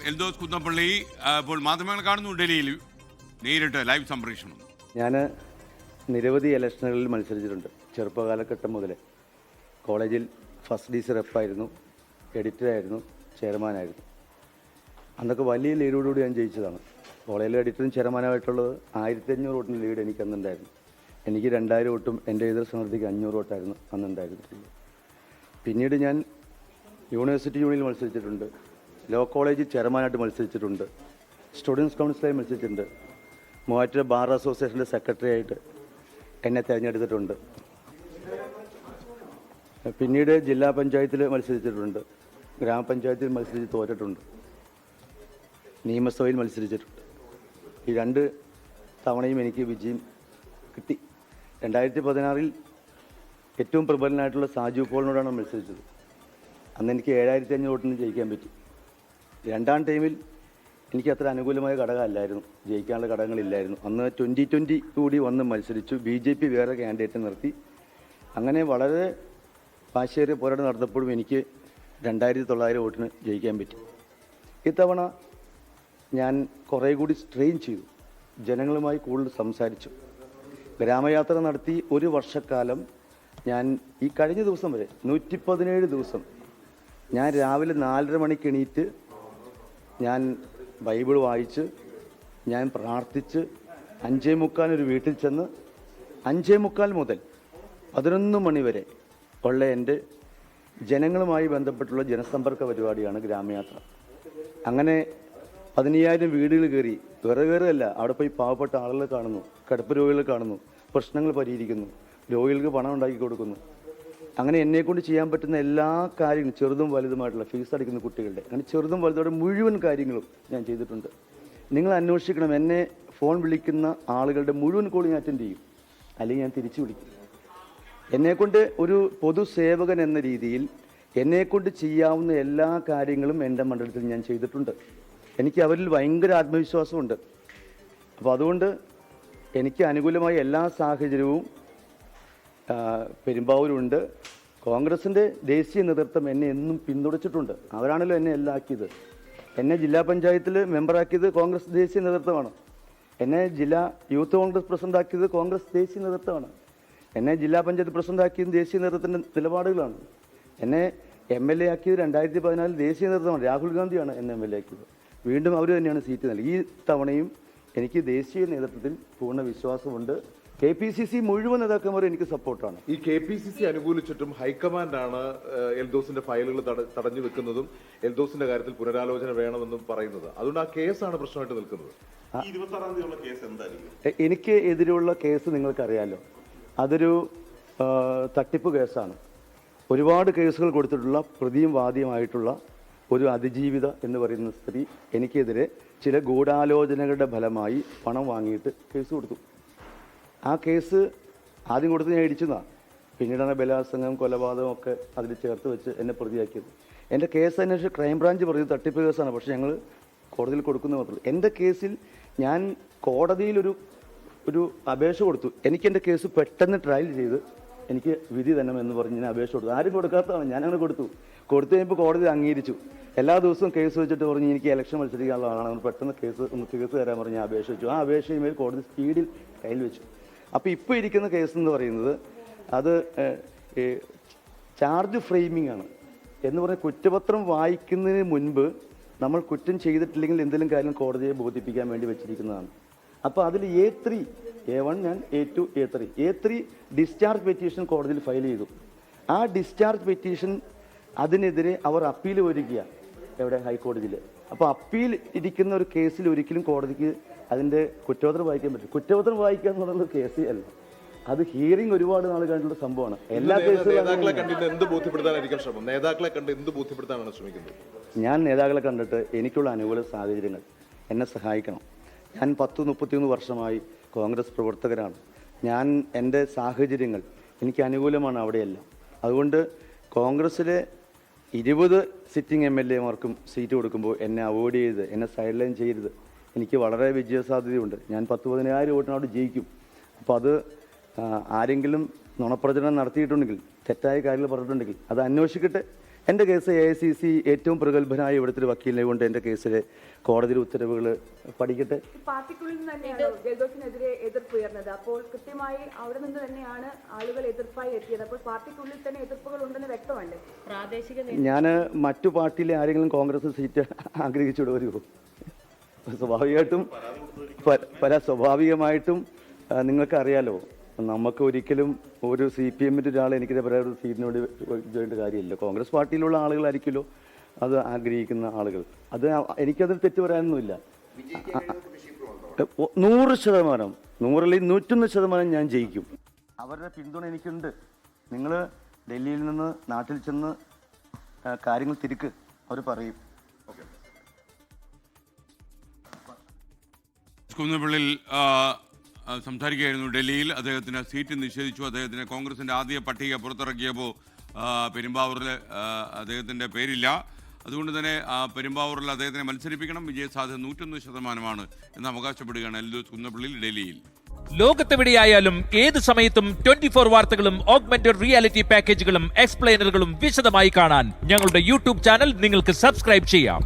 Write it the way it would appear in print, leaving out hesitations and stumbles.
എൽദോസ് കുന്നപ്പള്ളി ഇപ്പോൾ മാധ്യമങ്ങൾ കാണുന്നു ഡൽഹിയിൽ നേരിട്ട് ലൈവ് സംപ്രേഷണം. ഞാൻ നിരവധി ഇലക്ഷനുകളിൽ മത്സരിച്ചിട്ടുണ്ട്. ചെറുപ്പകാലഘട്ടം മുതലേ കോളേജിൽ ഫസ്റ്റ് DC റെപ്പായിരുന്നു, എഡിറ്ററായിരുന്നു, ചെയർമാനായിരുന്നു. അന്നൊക്കെ വലിയ ലീഡോടുകൂടി ഞാൻ ജയിച്ചതാണ്. കോളേജിലെ എഡിറ്ററും ചെയർമാനായിട്ടുള്ളത് 1500 വോട്ടിന് ലീഡ് എനിക്ക് അന്നുണ്ടായിരുന്നു. എനിക്ക് 2000 വോട്ടും എൻ്റെ എതിർ സ്ഥാനാർത്ഥിക്ക് 500 വോട്ടായിരുന്നു അന്നുണ്ടായിരുന്നിട്ടുള്ളത്. പിന്നീട് ഞാൻ യൂണിവേഴ്സിറ്റി യൂണിയനിൽ മത്സരിച്ചിട്ടുണ്ട്, ലോ കോളേജിൽ ചെയർമാനായിട്ട് മത്സരിച്ചിട്ടുണ്ട്, സ്റ്റുഡൻസ് കൗൺസിലായി മത്സരിച്ചിട്ടുണ്ട്, മൂവാറ്റുപുഴ ബാർ അസോസിയേഷൻ്റെ സെക്രട്ടറി ആയിട്ട് എന്നെ തിരഞ്ഞെടുത്തിട്ടുണ്ട്. പിന്നീട് ജില്ലാ പഞ്ചായത്തിൽ മത്സരിച്ചിട്ടുണ്ട്, ഗ്രാമപഞ്ചായത്തിൽ മത്സരിച്ച് തോറ്റിട്ടുണ്ട്, നിയമസഭയിൽ മത്സരിച്ചിട്ടുണ്ട്. ഈ 2 തവണയും എനിക്ക് വിജയം കിട്ടി. 2016 ഏറ്റവും പ്രബലനായിട്ടുള്ള സാജു പോളിനോടാണ് മത്സരിച്ചത്. അന്ന് എനിക്ക് 7500 വോട്ടിന് ജയിക്കാൻ പറ്റി. 2ാം ടൈമിൽ എനിക്ക് അത്ര അനുകൂലമായ ഘടകമല്ലായിരുന്നു, ജയിക്കാനുള്ള ഘടകങ്ങളില്ലായിരുന്നു. അന്ന് 2020 കൂടി വന്ന് മത്സരിച്ചു. BJP വേറെ കാൻഡിഡേറ്റ് നിർത്തി. അങ്ങനെ വളരെ വാശിയേറിയ പോരാട്ടം നടന്നപ്പോഴും എനിക്ക് 2900 വോട്ടിന് ജയിക്കാൻ പറ്റി. ഇത്തവണ ഞാൻ കുറേ കൂടി സ്ട്രെയിൻ ചെയ്തു, ജനങ്ങളുമായി കൂടുതൽ സംസാരിച്ചു, ഗ്രാമയാത്ര നടത്തി. 1 വർഷക്കാലം ഞാൻ ഈ കഴിഞ്ഞ ദിവസം വരെ 117 ദിവസം ഞാൻ രാവിലെ 4:30 മണിക്ക് എണീറ്റ് ഞാൻ ബൈബിൾ വായിച്ച്, ഞാൻ പ്രാർത്ഥിച്ച്, 5:45 ഒരു വീട്ടിൽ ചെന്ന് 5:45 മുതൽ 11 മണി വരെ ഉള്ള എൻ്റെ ജനങ്ങളുമായി ബന്ധപ്പെട്ടുള്ള ജനസമ്പർക്ക പരിപാടിയാണ് ഗ്രാമയാത്ര. അങ്ങനെ 15,000 വീടുകൾ കയറി. വേറെ കയറുകയല്ല, അവിടെ പോയി പാവപ്പെട്ട ആളുകളെ കാണുന്നു, കിടപ്പ് രോഗികളെ കാണുന്നു, പ്രശ്നങ്ങൾ പരിഹരിക്കുന്നു, രോഗികൾക്ക് പണം ഉണ്ടാക്കി കൊടുക്കുന്നു. അങ്ങനെ എന്നെക്കൊണ്ട് ചെയ്യാൻ പറ്റുന്ന എല്ലാ കാര്യങ്ങളും, ചെറുതും വലുതുമായിട്ടുള്ള ഫീസ് അടിക്കുന്ന കുട്ടികളുടെ, അങ്ങനെ ചെറുതും വലുതോടെ മുഴുവൻ കാര്യങ്ങളും ഞാൻ ചെയ്തിട്ടുണ്ട്. നിങ്ങൾ അന്വേഷിക്കണം, എന്നെ ഫോൺ വിളിക്കുന്ന ആളുകളുടെ മുഴുവൻ കോൾ ഞാൻ അറ്റൻഡ് ചെയ്യും, അല്ലെങ്കിൽ ഞാൻ തിരിച്ചു വിളിക്കും. എന്നെക്കൊണ്ട് ഒരു പൊതുസേവകൻ എന്ന രീതിയിൽ എന്നെക്കൊണ്ട് ചെയ്യാവുന്ന എല്ലാ കാര്യങ്ങളും എൻ്റെ മണ്ഡലത്തിൽ ഞാൻ ചെയ്തിട്ടുണ്ട്. എനിക്ക് അവരിൽ ഭയങ്കര ആത്മവിശ്വാസമുണ്ട്. അപ്പോൾ അതുകൊണ്ട് എനിക്ക് അനുകൂലമായ എല്ലാ സാഹചര്യവും പെരുമ്പാവൂരുണ്ട്. കോൺഗ്രസിൻ്റെ ദേശീയ നേതൃത്വം എന്നെ എന്നും പിന്തുണച്ചിട്ടുണ്ട്. അവരാണല്ലോ എന്നെ എല്ലാം ആക്കിയത്. എന്നെ ജില്ലാ പഞ്ചായത്തിൽ മെമ്പറാക്കിയത് കോൺഗ്രസ് ദേശീയ നേതൃത്വമാണ്. എന്നെ ജില്ലാ യൂത്ത് കോൺഗ്രസ് പ്രസിഡൻ്റാക്കിയത് കോൺഗ്രസ് ദേശീയ നേതൃത്വമാണ്. എന്നെ ജില്ലാ പഞ്ചായത്ത് പ്രസിഡൻ്റാക്കിയത് ദേശീയ നേതൃത്വത്തിൻ്റെ നിലപാടുകളാണ്. എന്നെ MLA ആക്കിയത് 2014 ദേശീയ നേതൃത്വമാണ്. രാഹുൽ ഗാന്ധിയാണ് എന്നെ MLA ആക്കിയത്. വീണ്ടും അവർ തന്നെയാണ് സീറ്റ് നൽകി. ഈ തവണയും എനിക്ക് ദേശീയ നേതൃത്വത്തിൽ പൂർണ്ണ വിശ്വാസമുണ്ട്. KPCC മുഴുവൻ നേതാക്കന്മാരും എനിക്ക് സപ്പോർട്ടാണ്. ഈ KPCC അനുകൂലിച്ചിട്ടും ഹൈക്കമാൻഡാണ് എൽദോസിന്റെ ഫയലുകൾ തടഞ്ഞു വെക്കുന്നതും എൽദോസിന്റെ കാര്യത്തിൽ പുനരാലോചന വേണമെന്നും പറയുന്നത്. അതുകൊണ്ട് ആ കേസാണ് പ്രശ്നമായിട്ട് നിൽക്കുന്നത്. എനിക്ക് എതിരെയുള്ള കേസ് നിങ്ങൾക്കറിയാലോ, അതൊരു തട്ടിപ്പ് കേസാണ്. ഒരുപാട് കേസുകൾ കൊടുത്തിട്ടുള്ള പ്രതിയും വാദിയുമായിട്ടുള്ള ഒരു അതിജീവിത എന്ന് പറയുന്ന സ്ത്രീ എനിക്കെതിരെ ചില ഗൂഢാലോചനകളുടെ ഫലമായി പണം വാങ്ങിയിട്ട് കേസ് കൊടുത്തു. ആ കേസ് ആദ്യം കൊടുത്ത് ഞാൻ ഇടിച്ചതാണ്. പിന്നീടാണ് ബലാത്സംഗം, കൊലപാതകം ഒക്കെ അതിൽ ചേർത്ത് വെച്ച് എന്നെ പ്രതിയാക്കിയത്. എൻ്റെ കേസ് അന്വേഷിച്ച് ക്രൈംബ്രാഞ്ച് പറഞ്ഞത് തട്ടിപ്പ് കേസാണ്, പക്ഷേ ഞങ്ങൾ കോടതിയിൽ കൊടുക്കുന്ന മാത്രമേ. എൻ്റെ കേസിൽ ഞാൻ കോടതിയിൽ ഒരു അപേക്ഷ കൊടുത്തു. എനിക്ക് എൻ്റെ കേസ് പെട്ടെന്ന് ട്രയൽ ചെയ്ത് എനിക്ക് വിധി തന്നെ എന്ന് പറഞ്ഞ് ഞാൻ അപേക്ഷ കൊടുത്തു. ആരും കൊടുക്കാത്തതാണ്, ഞാനങ്ങനെ കൊടുത്തു കഴിയുമ്പോൾ കോടതി അംഗീകരിച്ചു. എല്ലാ ദിവസവും കേസ് വെച്ചിട്ട് പറഞ്ഞ് എനിക്ക് ഇലക്ഷൻ മത്സരിക്കാനുള്ള ആളാണ്, പെട്ടെന്ന് കേസ് തരാൻ പറഞ്ഞ് ഞാൻ അപേക്ഷ വെച്ചു. ആ അപേക്ഷയുമേൽ കോടതി സ്പീഡിൽ കയ്യിൽ വെച്ചു. അപ്പോൾ ഇപ്പോൾ ഇരിക്കുന്ന കേസ് എന്ന് പറയുന്നത് അത് ചാർജ് ഫ്രെയിമിംഗ് ആണ്. എന്ന് പറഞ്ഞാൽ കുറ്റപത്രം വായിക്കുന്നതിന് മുൻപ് നമ്മൾ കുറ്റം ചെയ്തിട്ടില്ലെങ്കിൽ എന്തെങ്കിലും കാര്യം കോടതിയെ ബോധിപ്പിക്കാൻ വേണ്ടി വെച്ചിരിക്കുന്നതാണ്. അപ്പോൾ അതിൽ A3, A1 ഞാൻ A2, A3. A3 discharge petition കോടതിയിൽ ഫയൽ ചെയ്തു. ആ ഡിസ്ചാർജ് പെറ്റീഷൻ അതിനെതിരെ അവർ അപ്പീൽ വരിക എവിടെ, ഹൈക്കോടതിയിൽ. അപ്പോൾ അപ്പീൽ ഇരിക്കുന്ന ഒരു കേസിൽ ഒരിക്കലും കോടതിക്ക് അതിൻ്റെ കുറ്റപത്രം വായിക്കാൻ പറ്റും. കുറ്റപത്രം വായിക്കുക എന്നുള്ളത് കേസ് അല്ല, അത് ഹിയറിംഗ് ഒരുപാട് നാൾ കണ്ടുള്ള സംഭവമാണ്. എല്ലാ കേസുകളും ഞാൻ നേതാക്കളെ കണ്ടിട്ട് എനിക്കുള്ള അനുകൂല സാഹചര്യങ്ങൾ എന്നെ സഹായിക്കണം. ഞാൻ 10-31 വർഷമായി കോൺഗ്രസ് പ്രവർത്തകരാണ്. എൻ്റെ സാഹചര്യങ്ങൾ എനിക്ക് അനുകൂലമാണ് അവിടെയെല്ലാം. അതുകൊണ്ട് കോൺഗ്രസ്സിലെ 20 സിറ്റിംഗ് MLA മാർക്കും സീറ്റ് കൊടുക്കുമ്പോൾ എന്നെ അവോയ്ഡ് ചെയ്ത്, എന്നെ സൈഡ് ലൈൻ ചെയ്യരുത്. എനിക്ക് വളരെ വിജയസാധ്യതയുണ്ട്. ഞാൻ 10-15,000 വോട്ടിനോട് ജയിക്കും. അപ്പോൾ അത് ആരെങ്കിലും നുണപ്രചരണം നടത്തിയിട്ടുണ്ടെങ്കിൽ, തെറ്റായ കാര്യങ്ങൾ പറഞ്ഞിട്ടുണ്ടെങ്കിൽ അത് അന്വേഷിക്കട്ടെ. എൻ്റെ കേസ് AICC ഏറ്റവും പ്രഗത്ഭനായ ഇവിടുത്തെ ഒരു വക്കീലിനെ കൊണ്ട് എൻ്റെ കേസിലെ കോടതിയുടെ ഉത്തരവുകൾ പഠിക്കട്ടെ. പാർട്ടിക്കുള്ളിൽ നിന്ന് തന്നെയാണ് ജൽദോസിനെതിരെ എതിർപ്പ് ഉയർന്നത്. അപ്പോൾ കൃത്യമായി അവിടെ നിന്ന് തന്നെയാണ് ആളുകൾ എതിർപ്പായി എത്തിയത്. അപ്പോൾ പാർട്ടിക്കുള്ളിൽ തന്നെ എതിർപ്പുകൾ ഉണ്ടെന്ന് വ്യക്തമല്ലേ? പ്രാദേശിക ഞാൻ മറ്റു പാർട്ടിയിലെ ആരെങ്കിലും കോൺഗ്രസ് സീറ്റ് ആഗ്രഹിച്ചുകൂടെ വരുമോ? സ്വാഭാവികമായിട്ടും നിങ്ങൾക്കറിയാലോ, നമുക്ക് ഒരിക്കലും ഒരു CPM-ൻ്റെ ഒരാൾ എനിക്കിത് പറയാൻ ഒരു സീറ്റിനോട് ചെയ്യേണ്ട കാര്യമില്ല. കോൺഗ്രസ് പാർട്ടിയിലുള്ള ആളുകളായിരിക്കുമല്ലോ അത് ആഗ്രഹിക്കുന്ന ആളുകൾ. അത് എനിക്കതിൽ തെറ്റ് പറയാനൊന്നുമില്ല. 100%, 101% ഞാൻ ജയിക്കും. അവരുടെ പിന്തുണ എനിക്കുണ്ട്. നിങ്ങൾ ഡൽഹിയിൽ നിന്ന് നാട്ടിൽ ചെന്ന് കാര്യങ്ങൾ തിരുക്ക്, അവർ പറയും. കുന്നപ്പള്ളിയിൽ സംസാരിക്കുകയായിരുന്നു. ഡൽഹിയിൽ അദ്ദേഹത്തിന് സീറ്റ് നിഷേധിച്ചു. അദ്ദേഹത്തിന് കോൺഗ്രസിൻ്റെ ആദ്യ പട്ടിക പുറത്തിറക്കിയപ്പോൾ പെരുമ്പാവൂരിൽ അദ്ദേഹത്തിൻ്റെ പേരില്ല. അതുകൊണ്ട് തന്നെ പെരുമ്പാവൂരിൽ അദ്ദേഹത്തിനെ മത്സരിപ്പിക്കണം. വിജയസാധ്യത 101% എന്ന് അവകാശപ്പെടുകയാണ് എൽദോസ് കുന്നപ്പള്ളിയിൽ ഡൽഹിയിൽ. ലോകത്തെവിടെയായാലും ഏത് സമയത്തും 24 വാർത്തകളും ഓഗ്മെന്റഡ് റിയാലിറ്റി പാക്കേജുകളും എക്സ്പ്ലെയിനറുകളും വിശദമായി കാണാൻ ഞങ്ങളുടെ യൂട്യൂബ് ചാനൽ നിങ്ങൾക്ക് സബ്സ്ക്രൈബ് ചെയ്യാം.